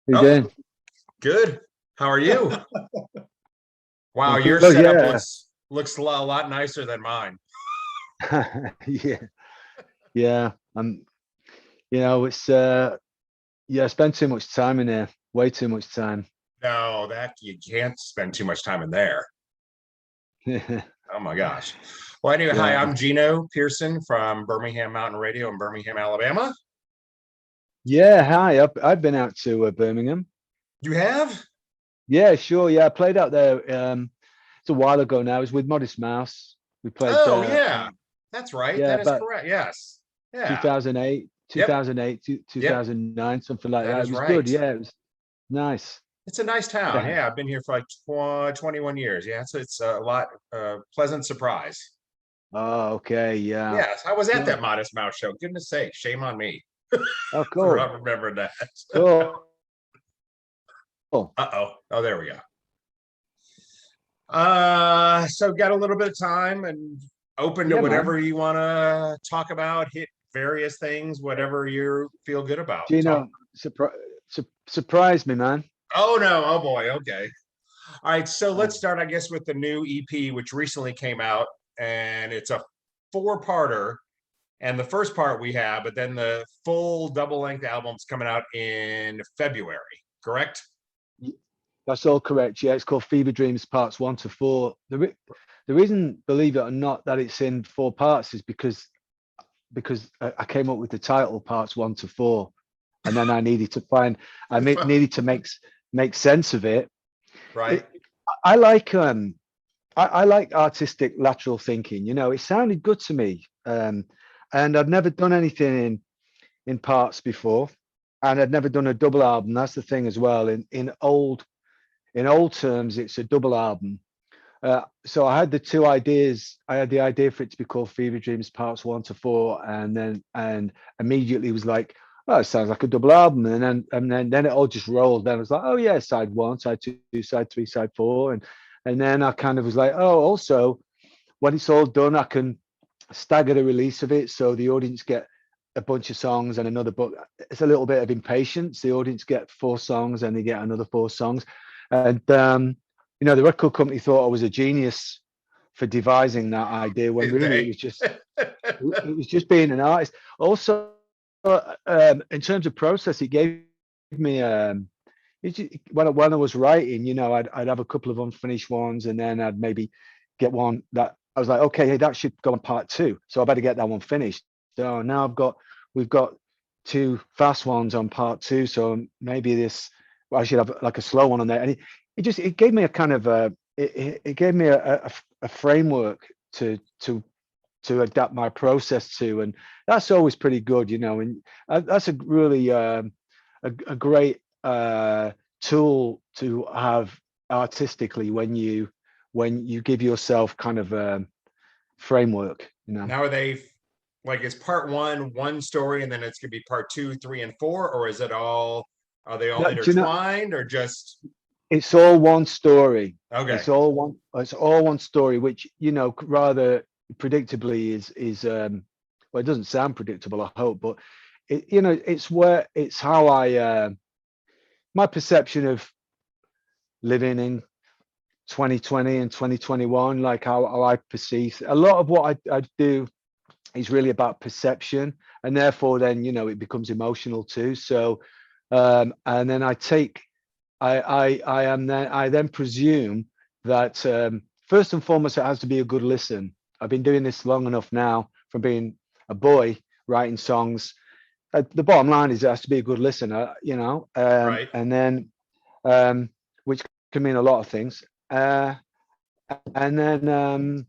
You Oh, doing? good. How are you? Wow, I'm your good. setup Yeah, looks a lot nicer than mine. yeah, yeah. It's yeah. I spend too much time in there. Way too much time. No, that you can't spend too much time in there. Oh my gosh. Well, anyway, hi, Yeah, I'm Geno Pearson from Birmingham Mountain Radio in Birmingham, Alabama. yeah. Hi, I've been out to Birmingham. You have? Yeah, sure. Yeah, I played out there. It's a while ago now. It was with Modest Mouse. We played. Oh, yeah. That's right. Yeah, That is about correct. Yes. Yeah. 2008, Yep. 2008, Yep. 2009, something like That that. It is was good. right. Yeah, it was nice. It's a nice town. Yeah. Yeah, I've been here for like 21 years. Yeah, it's a lot pleasant surprise. Oh, okay. Yeah. Yes, I was at Good. that Modest Mouse show. Goodness sake, shame on me Oh, for cool. not remembering that. Cool. Uh-oh. Oh, there we go. So got a little bit of time and open to Yeah, man. whatever you want to talk about, hit various things, whatever you feel good about. Talk. Gino, surprise me, man. Oh no, oh boy, okay. All right, so Uh, let's start, I guess, with the new EP, which recently came out, and it's a four-parter. And the first part we have, but then the full double-length album's coming out in February, correct? that's all correct. Yeah, it's called Fever Dreams Parts 1 to 4. The reason, believe it or not, that it's in 4 parts is because I came up with the title Parts 1 to 4, and then I needed to needed to make sense of it. Right. it I like I like artistic lateral thinking. It sounded good to me, and I've never done anything in parts before, and I'd never done a double album. That's the thing as well. In old terms, it's a double album. So I had the two ideas. I had the idea for it to be called Fever Dreams Parts 1 to 4, and immediately was like, oh, it sounds like a double album. And then it all just rolled. Then I was like, oh yeah, side one, side two, side three, side four, and then I kind of was like, oh, also when it's all done, I can stagger the release of it so the audience get a bunch of songs and another book. It's a little bit of impatience. The audience get 4 songs and they get another 4 songs. And the record company thought I was a genius for devising that idea when Did really they? it was just being an artist. Also, in terms of process, it gave me when I was writing, I'd have a couple of unfinished ones, and then I'd maybe get one that I was like, okay, hey, that should go on part 2, so I better get that one finished. So now we've got 2 fast ones on part 2, so maybe I should have like a slow one on there. And it gave me a kind of it gave me a framework to adapt my process to, and that's always pretty good. And that's a really a great tool to have artistically when you give yourself kind of a framework. Now are they like is part one story and then it's gonna be part two, three, and four, or is it all are they all Do you know, intertwined or just it's all one story. okay? It's all one story, which rather predictably is well, it doesn't sound predictable, I hope, but it's how I my perception of living in 2020 and 2021, like how I perceive a lot of what I do is really about perception, and therefore then it becomes emotional too. So and then I then presume that first and foremost it has to be a good listen. I've been doing this long enough now, from being a boy writing songs. The bottom line is it has to be a good listener, Right. and then which can mean a lot of things. And then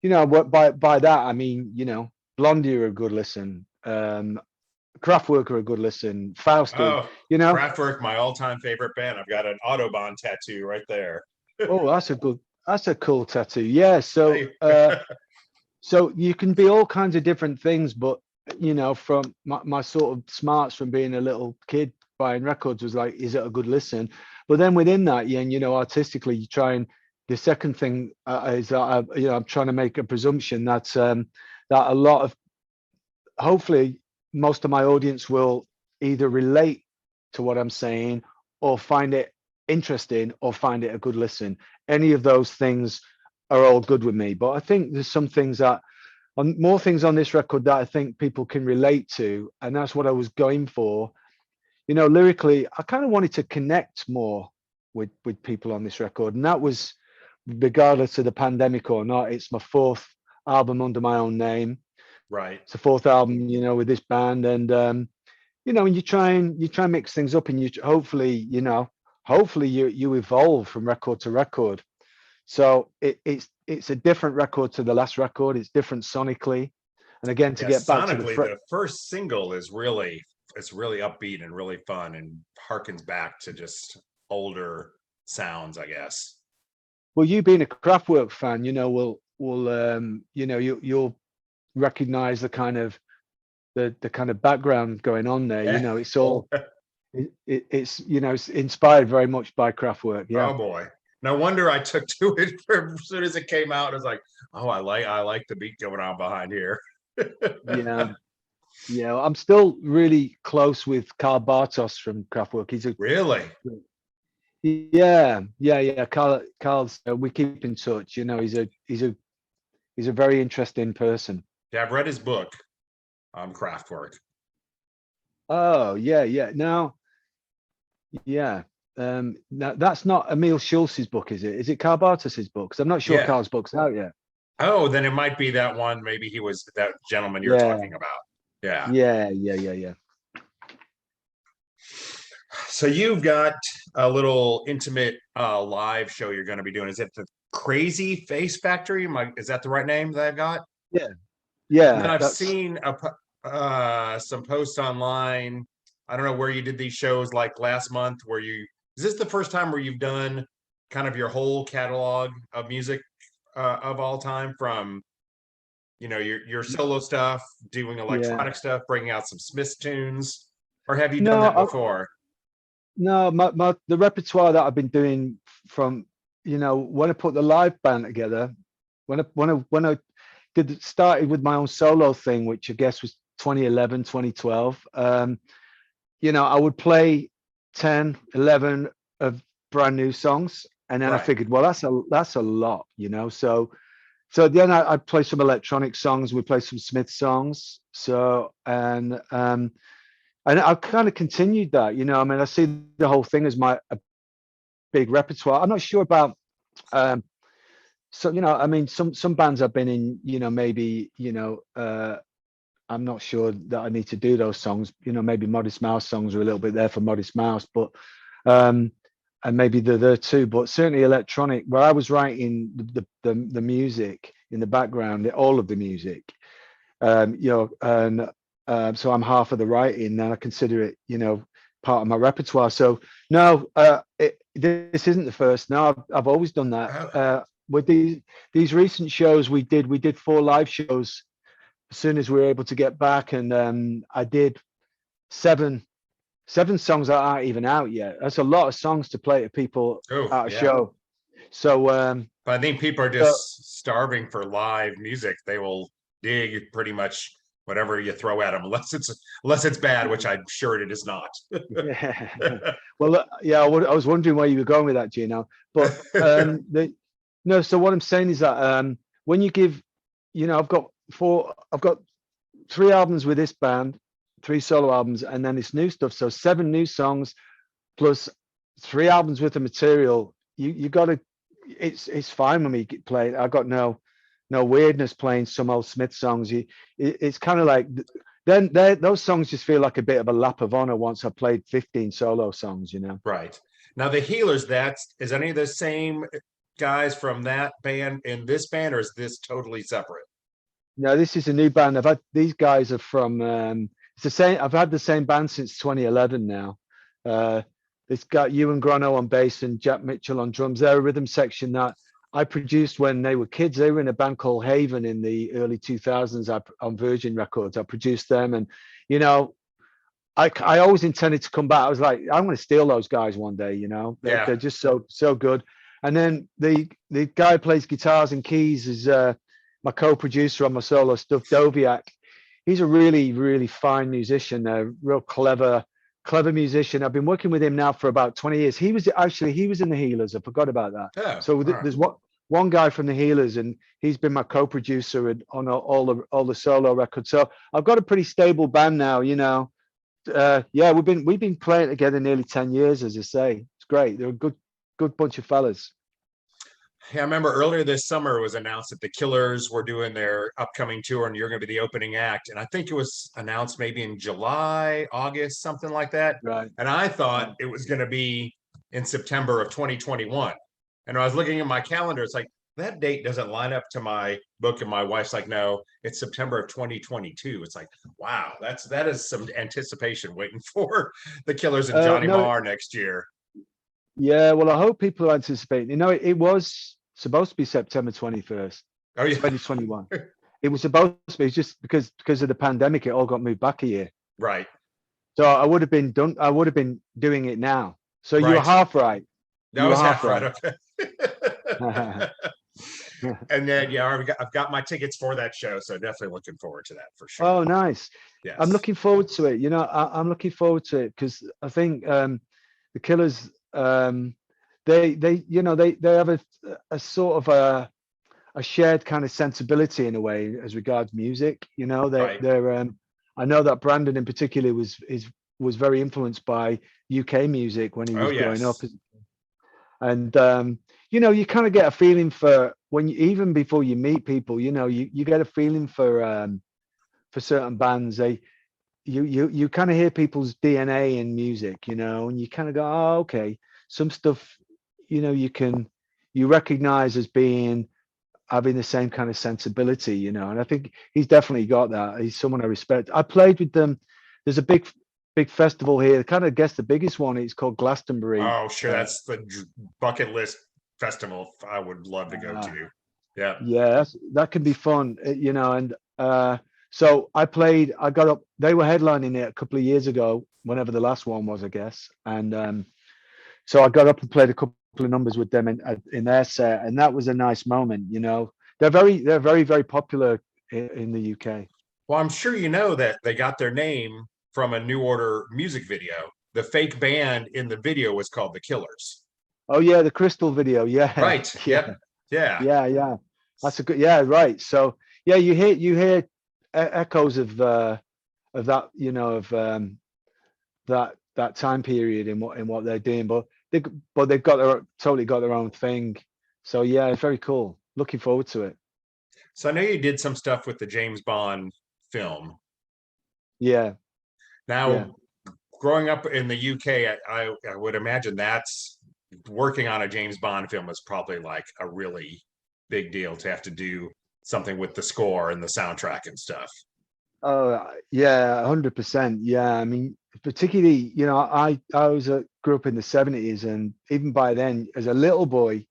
what by that I mean, Blondie are a good listen, Kraftwerk are a good listen, Faust are, Oh, you know. Kraftwerk, my all-time favorite band. I've got an Autobahn tattoo right there. Oh, that's a cool tattoo. Yeah. So Hey. so you can be all kinds of different things, but from my sort of smarts from being a little kid buying records was like, is it a good listen? But then within that, yeah, and artistically, you try and the second thing is that I'm trying to make a presumption that a lot of, hopefully, most of my audience will either relate to what I'm saying, or find it interesting, or find it a good listen. Any of those things are all good with me. But I think there's some things that on more things on this record that I think people can relate to, and that's what I was going for. Lyrically, I kind of wanted to connect more with people on this record, and that was regardless of the pandemic or not. It's my fourth album under my own name. Right. It's the fourth album, with this band, and and you try and mix things up, and hopefully you evolve from record to record. So it's a different record to the last record. It's different sonically, and again, to Yeah, get back to the sonically, the first single is it's really upbeat and really fun and harkens back to just older sounds, I guess. well, you being a Kraftwerk fan, you'll recognize the kind of background going on there. Yeah. It's all it's it's inspired very much by Kraftwerk. Yeah. Oh boy. No wonder I took to it as soon as it came out. I was like, oh, I like the beat going on behind here. Yeah. Yeah. I'm still really close with Carl Bartos from Kraftwerk. Really? Yeah. Carl's we keep in touch. He's a very interesting person. Yeah, I've read his book on Kraftwerk. Oh, yeah. Now, yeah. Now that's not Emil Schultz's book, is it? Is it Carl Bartos's book? 'Cause I'm not sure Yeah. Carl's book's out yet. Oh, then it might be that one. Maybe he was that gentleman you're Yeah. talking about. Yeah. Yeah. So you've got a little intimate live show you're going to be doing. Is it the Crazy Face Factory? Is that the right name that I've got? Yeah. And then I've That's seen some posts online. I don't know where you did these shows like last month. Is this the first time where you've done kind of your whole catalog of music of all time, from your solo stuff, doing electronic stuff, bringing out some Smiths tunes, or have you done that before? No, the repertoire that I've been doing from when I put the live band together, when I started with my own solo thing, which I guess was 2011, 2012. I would play 10, 11 of brand new songs, and then I Right. figured, well, that's a lot, So then I'd play some electronic songs. We play some Smith songs. So and I've kind of continued that. I see the whole thing as a big repertoire. I'm not sure about some bands I've been in. Maybe I'm not sure that I need to do those songs. Maybe Modest Mouse songs are a little bit there for Modest Mouse, but and maybe they're there too. But certainly electronic, where I was writing the music in the background, all of the music, and so I'm half of the writing, and I consider it, part of my repertoire. So no, this isn't the first. No, I've always done that. With these recent shows we did 4 live shows as soon as we were able to get back, and I did seven songs that aren't even out yet. That's a lot of songs to play to people at a show. So but I think people are just starving for live music. They will dig pretty much whatever you throw at them, unless it's bad, which I'm sure it is not. Yeah. Well, yeah, I was wondering where you were going with that, Geno. But no. So what I'm saying is that when you give, I've got 3 albums with this band, 3 solo albums, and then this new stuff. So 7 new songs plus 3 albums worth of material. You got to. It's fine when we play. I got no weirdness playing some old Smith songs. It's kind of like then those songs just feel like a bit of a lap of honor once I played 15 solo songs. Right. Now the Healers. Is any of the same guys from that band in this band, or is this totally separate? No, this is a new band. These guys are from. It's the same. I've had the same band since 2011 now. It's got Ewan Grono on bass and Jack Mitchell on drums. They're a rhythm section that I produced when they were kids. They were in a band called Haven in the early 2000s on Virgin Records. I produced them, and I always intended to come back. I was like, I'm going to steal those guys one day. They're just so good. And then the guy who plays guitars and keys is my co-producer on my solo stuff, Doviak. He's a really, really fine musician, a real clever clever musician. I've been working with him now for about 20 years. He was in the Healers. I forgot about that. Oh, So all right. there's one guy from the Healers, and he's been my co-producer on all the solo records. So I've got a pretty stable band now. Yeah, we've been playing together nearly 10 years, as I say. It's great. They're a good bunch of fellas. Yeah, I remember earlier this summer it was announced that the Killers were doing their upcoming tour and you're going to be the opening act. And I think it was announced maybe in July, August, something like that. Right. And I thought Right. it was going to be in September of 2021. And I was looking at my calendar. It's like that date doesn't line up to my book. And my wife's like, no, it's September of 2022. It's like, wow, that is some anticipation waiting for the Killers and Johnny No, Marr next year. yeah. Well, I hope people are anticipating. It was supposed to be September 21st, Oh, yeah. 2021. It was supposed to be, just because of the pandemic, it all got moved back a year. Right. So I would have been doing it now. So you were Right. half right. That You was were half right. right. And then, yeah, I've got my tickets for that show, so definitely looking forward to that for sure. Oh, nice. Yes. I'm looking forward to it. I'm looking forward to it because I think the Killers, they have a sort of a shared kind of sensibility in a way as regards music. Right. They're I know that Brandon in particular was very influenced by UK music when he Oh, was growing up, yes. and you kind of get a feeling for even before you meet people, you get a feeling for certain bands. You kind of hear people's DNA in music, and you kind of go, oh, okay, some stuff, you recognize as having the same kind of sensibility, and I think he's definitely got that. He's someone I respect. I played with them. There's a big festival here, kind of guess the biggest one. It's called Glastonbury. Oh, sure. That's the bucket list festival I would love to go to. Yeah. Yeah, that can be fun, and so I got up. They were headlining it a couple of years ago, whenever the last one was, I guess, and so I got up and played a couple of numbers with them in their set, and that was a nice moment. They're very, very popular in the UK. Well, I'm sure you know that they got their name from a New Order music video. The fake band in the video was called the Killers. Oh yeah, the Crystal video. Yeah, Right. yeah, Yep. Yeah. yeah. That's a good. Yeah, right. So yeah, you hear echoes of that. That time period in what they're doing, but they've totally got their own thing. So yeah, it's very cool. Looking forward to it. So I know you did some stuff with the James Bond film. Yeah, yeah. Now, growing up in the UK, I would imagine that's working on a James Bond film is probably like a really big deal to have to do something with the score and the soundtrack and stuff. Oh yeah, 100%. Yeah, I mean, particularly, grew up in the 70s, and even by then, as a little boy,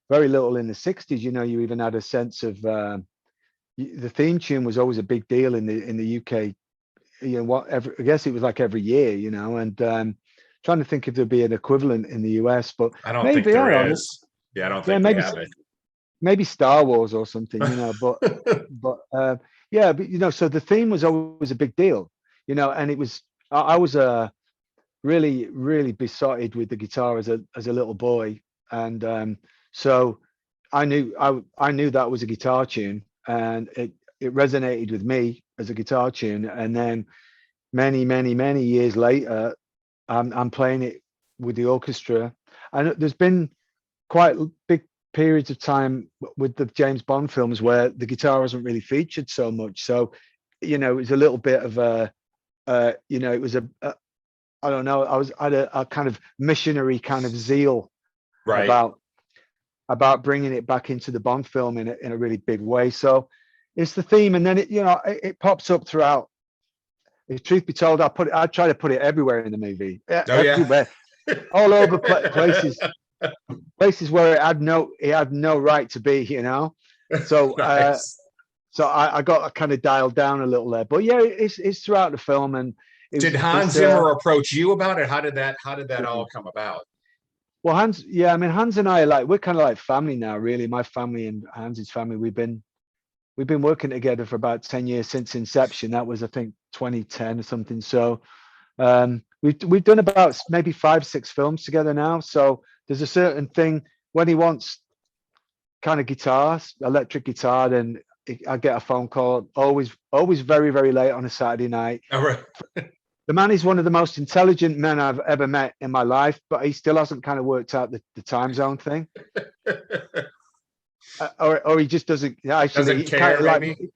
very little in the 60s, you even had a sense of the theme tune was always a big deal in the UK. I guess it was like every year, and trying to think if there'd be an equivalent in the US, but I don't think maybe, I don't there know. is. Yeah, I don't Yeah, think we have it. maybe Star Wars or something, but yeah, but so the theme was always a big deal, and it was I was really, really besotted with the guitar as a little boy, and so I knew that was a guitar tune, and it resonated with me as a guitar tune, and then many years later, I'm playing it with the orchestra, and there's been quite big periods of time with the James Bond films where the guitar hasn't really featured so much. So, it was a little bit of it was I don't know. I had a kind of missionary kind of zeal Right. about bringing it back into the Bond film in a really big way. So it's the theme, and then it pops up throughout. If truth be told, I try to put it everywhere in the movie, Oh, yeah. everywhere, all over places where it had no right to be, So Nice. so I got kind of dialed down a little there, but yeah, it's throughout the film, and Did Hans Zimmer approach you about it? How did that all come about? well, Hans and I we're kind of like family now, really. My family and Hans's family, we've been working together for about 10 years since inception. That was, I think, 2010 or something. So we've done about maybe 5, 6 films together now. So there's a certain thing when he wants kind of guitars, electric guitar, then I get a phone call. Always very very late on a Saturday night. All right. The man is one of the most intelligent men I've ever met in my life, but he still hasn't kind of worked out the time zone thing, or he just doesn't. Actually, Doesn't he kind care, of like maybe.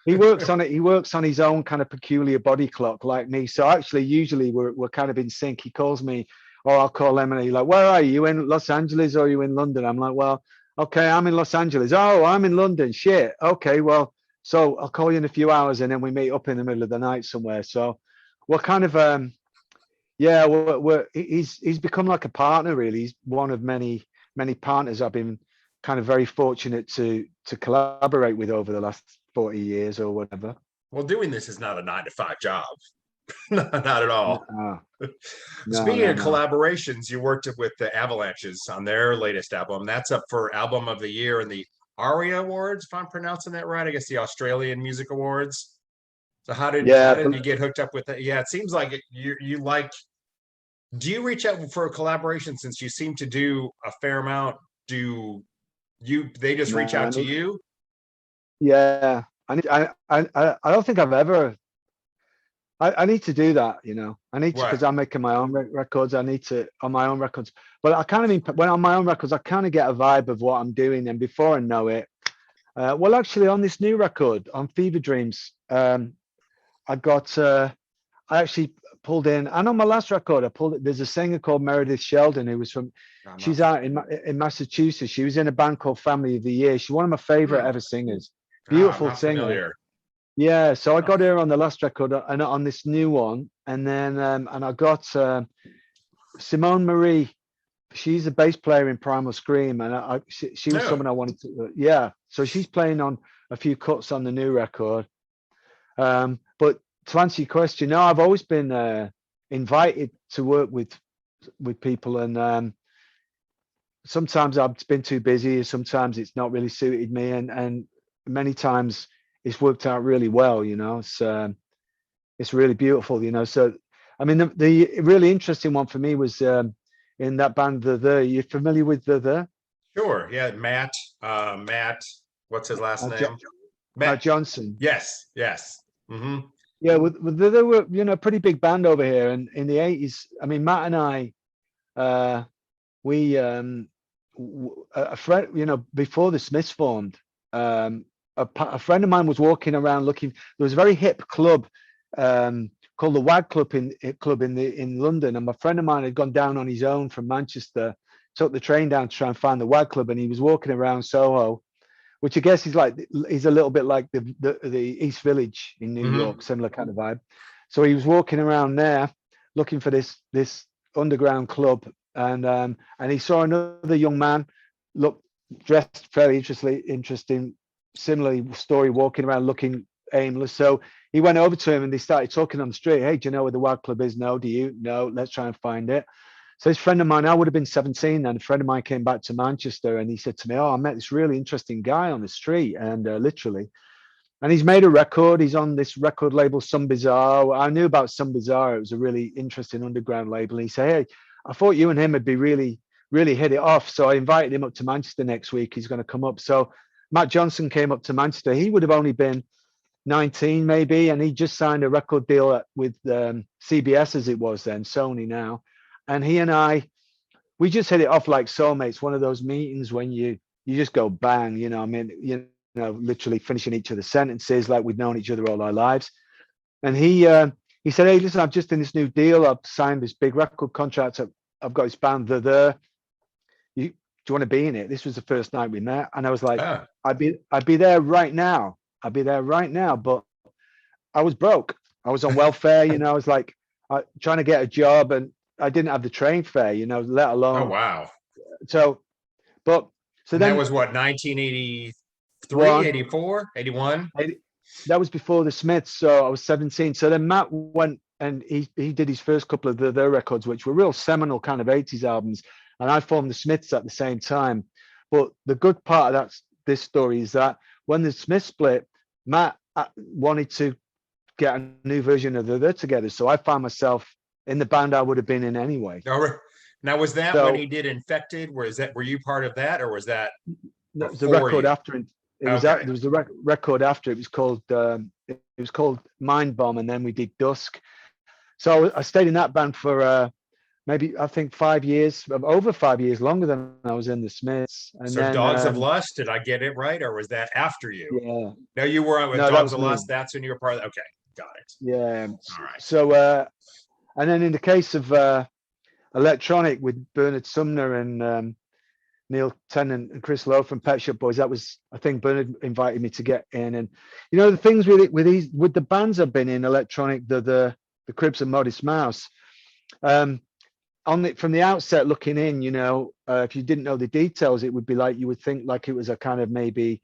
he works on it. He works on his own kind of peculiar body clock, like me. So actually, usually we're kind of in sync. He calls me, or I'll call him, and he's like, "Where are you? You in Los Angeles or are you in London?" I'm like, "Well, okay, I'm in Los Angeles." "Oh, I'm in London." "Shit. Okay, well, so I'll call you in a few hours, and then we meet up in the middle of the night somewhere." So we're kind of yeah, he's become like a partner, really. He's one of many partners I've been kind of very fortunate to collaborate with over the last 40 years or whatever. Well, doing this is not a 9 to 5 job. Not at all. No, no, Speaking no, of no. collaborations, you worked with the Avalanches on their latest album. That's up for Album of the Year in the ARIA Awards, if I'm pronouncing that right. I guess the Australian Music Awards. So how Yeah, did you get hooked up with that? Yeah, it seems like you like. Do you reach out for a collaboration since you seem to do a fair amount? Do they just reach no, out to you? yeah. I don't think I've ever. I need to do that, you know. I need to because What? I'm making my own records. I need to on my own records, but I kind of mean when on my own records, I kind of get a vibe of what I'm doing, and before I know it, well, actually, on this new record on Fever Dreams, I got I actually pulled in, and on my last record, I pulled. There's a singer called Meredith Sheldon who was from. I'm not. She's out in Massachusetts. She was in a band called Family of the Year. She's one of my favorite Hmm, ever singers. I'm Beautiful not singer. familiar. Yeah, so I Huh. got her on the last record and on this new one, and then and I got Simone Marie. She's a bass player in Primal Scream, and she was No. someone I wanted to. Yeah, so she's playing on a few cuts on the new record. But to answer your question, no, I've always been invited to work with people, and sometimes I've been too busy, sometimes it's not really suited me, and many times it's worked out really well. You know, it's really beautiful. You know, so I mean, the really interesting one for me was in that band The. You familiar with The? Sure. Yeah, Matt. Matt. What's his last Jo- name? Matt. Johnson. Yes. Yes. Hmm. Yeah, they were a pretty big band over here, and in the 80s. I mean, Matt and I, uh, we a friend, before the Smiths formed, a friend of mine was walking around looking. There was a very hip club called the Wag Club in London, and my friend of mine had gone down on his own from Manchester, took the train down to try and find the Wag Club, and he was walking around Soho, which I guess is a little bit like the East Village in New Hmm. York, similar kind of vibe. So he was walking around there looking for this underground club, and he saw another young man look dressed fairly interesting, similarly story, walking around looking aimless. So he went over to him and they started talking on the street. "Hey, do you know where the Wild Club is?" "No." "Do you?" "No." "Let's try and find it." So this friend of mine, I would have been 17 then. A friend of mine came back to Manchester and he said to me, "Oh, I met this really interesting guy on the street," and literally, and he's made a record. He's on this record label, Some Bizarre. I knew about Some Bizarre. It was a really interesting underground label. And he said, "Hey, I thought you and him would be really hit it off." So I invited him up to Manchester next week. He's going to come up. So Matt Johnson came up to Manchester. He would have only been 19 maybe, and he just signed a record deal with CBS as it was then, Sony now. And he and we just hit it off like soulmates. One of those meetings when you just go bang, I mean, literally finishing each other's sentences like we've known each other all our lives. And he said, "Hey, listen, I've just in this new deal. I've signed this big record contract. I've got this band, The. Do you want to be in it?" This was the first night we met, and I was like, Ah. "I'd be there right now. I'd be there right now." But I was broke. I was on welfare. I was like trying to get a job, and I didn't have the train fare. Let Oh, alone. wow. So, but so And that then was what, 1983, one, 84, 81? that was before the Smiths, so I was 17. So then Matt went and he did his first couple of their records, which were real seminal kind of 80s albums, and I formed the Smiths at the same time. But the good part of this story is that when the Smiths split, Matt wanted to get a new version of the together, so I found myself in the band I would have been in anyway. Now, was that when So he did Infected? Were you part of that, or was that that was the before record you? after it. It was Okay. there was the record after. It was called Mind Bomb, and then we did Dusk. So I stayed in that band for maybe I think 5 years, over 5 years, longer than I was in the Smiths. And So then Dogs of Lust, did I get it right, or was that after you? yeah, No, you were with no, that Dogs was of me. Lust. That's when you were part of. Okay, got it. Yeah. All right. So and then in the case of electronic with Bernard Sumner and Neil Tennant and Chris Lowe from Pet Shop Boys. That was, I think, Bernard invited me to get in. And the things with the bands I've been in, electronic, the Cribs and Modest Mouse. From the outset, looking in, if you didn't know the details, it would be like you would think like it was a kind of maybe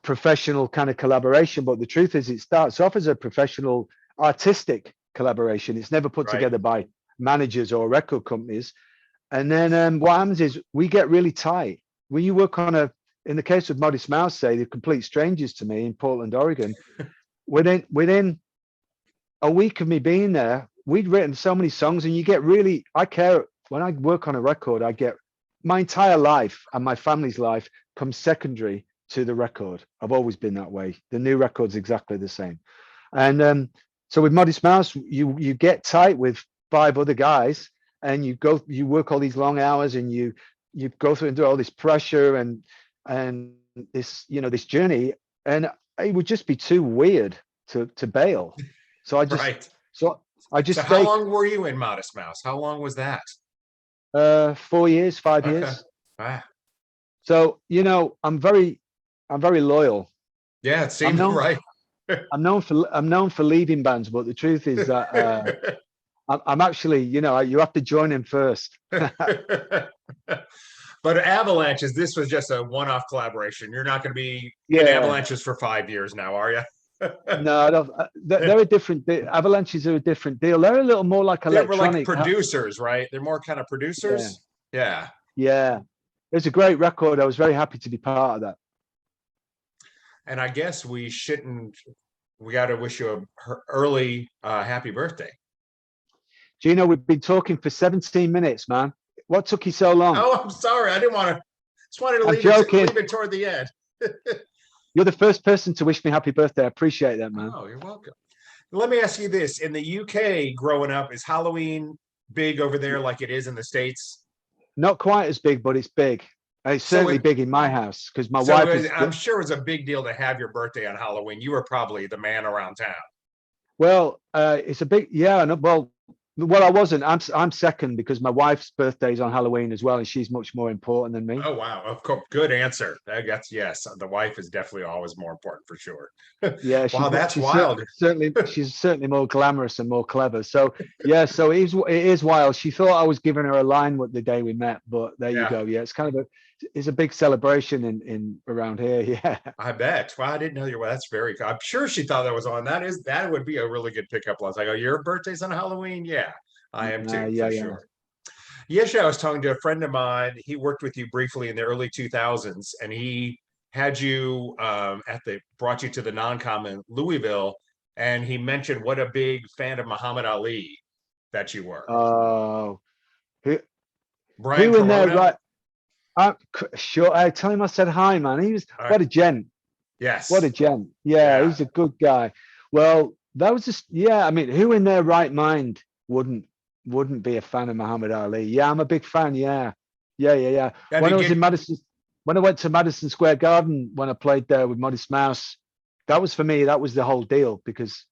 professional kind of collaboration. But the truth is, it starts off as a professional, artistic collaboration. It's never put together by managers or record companies. And then what happens is we get really tight. When you work in the case of Modest Mouse, say they're complete strangers to me in Portland, Oregon. within a week of me being there, we'd written so many songs, and I care when I work on a record. I get my entire life and my family's life comes secondary to the record. I've always been that way. The new record's exactly the same. And so with Modest Mouse, you get tight with 5 other guys. And you work all these long hours, and you go through and do all this pressure and this this journey, and it would just be too weird to bail. So I just So stayed. how long were you in Modest Mouse? How long was that? 4 years, 5 years. Ah. So I'm very loyal. Yeah, it seems right. I'm known for leaving bands, but the truth is that. I'm actually, you have to join him first. But Avalanches, this was just a one-off collaboration. You're not going to be in Avalanches for 5 years now, are you? No, I don't. They're a different. Avalanches are a different deal. They're a little more like electronic. They're like producers, right? They're more kind of producers. Yeah. It's a great record. I was very happy to be part of that. And I guess we got to wish you a early happy birthday. Geno, we've been talking for 17 minutes, man. What took you so long? Oh, I'm sorry. I didn't want to. Just wanted to leave it toward the end. You're the first person to wish me happy birthday. I appreciate that, man. Oh, you're welcome. Let me ask you this. In the UK, growing up, is Halloween big over there like it is in the States? Not quite as big, but it's big. It's certainly big in my house because my wife I'm sure it's a big deal to have your birthday on Halloween. You were probably the man around town. Well, it's a big, well, I wasn't. I'm second because my wife's birthday is on Halloween as well, and she's much more important than me. Oh wow! Of course, good answer. That's yes. The wife is definitely always more important for sure. Yeah, wow, that's wild. She's certainly more glamorous and more clever. So yeah, so it is wild. She thought I was giving her a line the day we met, but there you go. Yeah, it's kind of it's a big celebration in around here. Yeah, I bet. Wow, I didn't know that's very cool. I'm sure she thought that was on. That would be a really good pickup line. I go, your birthday's on Halloween? Yeah, I am too. For sure. Yes, I was talking to a friend of mine. He worked with you briefly in the early 2000s, and he had you brought you to the non-com in Louisville, and he mentioned what a big fan of Muhammad Ali that you were. Oh, Brian who in Corona? there, right? I'm sure. I tell him I said hi, man. He was what a gent. Yes. What a gent. Yeah, he's a good guy. Well, that was just I mean, who in their right mind wouldn't be a fan of Muhammad Ali? Yeah, I'm a big fan. Yeah. When I was in Madison, when I went to Madison Square Garden, when I played there with Modest Mouse, that was for me. That was the whole deal because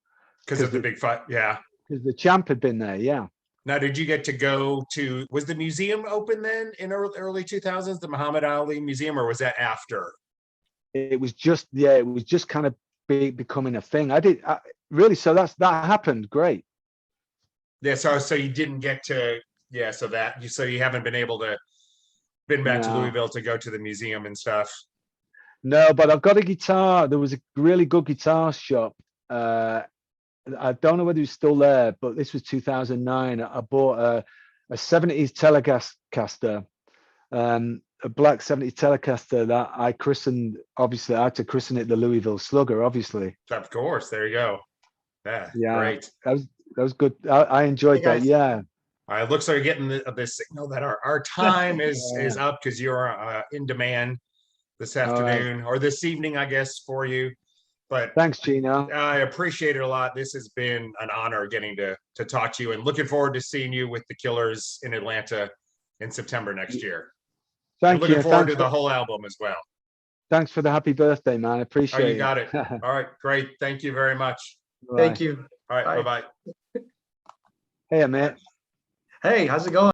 of the big fight. Yeah. Because the champ had been there. Yeah. Now, did you get to go to? Was the museum open then in early 2000s, the Muhammad Ali Museum, or was that after? It was just kind of becoming a thing. Really. So that happened. Great. Yeah. So you didn't get to. Yeah. So you haven't been able to been back to Louisville to go to the museum and stuff. No, but I've got a guitar. There was a really good guitar shop. I don't know whether it's still there, but this was 2009. I bought a 70s Telecaster, a black 70s Telecaster that I christened. Obviously, I had to christen it the Louisville Slugger. Obviously, of course. There you go. Yeah. Great. That was good. I enjoyed Hey, that. guys. Yeah. It looks like you're getting the signal that our time is Yeah. up because you're in demand this All right. afternoon or this evening, I guess, for you. But Thanks, Gino. I appreciate it a lot. This has been an honor getting to talk to you and looking forward to seeing you with the Killers in Atlanta in September next year. And Thank you. looking And forward to the whole album as well. thanks for the happy birthday, man. I Oh, appreciate you got it. it. All right, great. Thank you very much. Thank you. All right, Bye. bye-bye. Hey, mate. Hey, how's it going?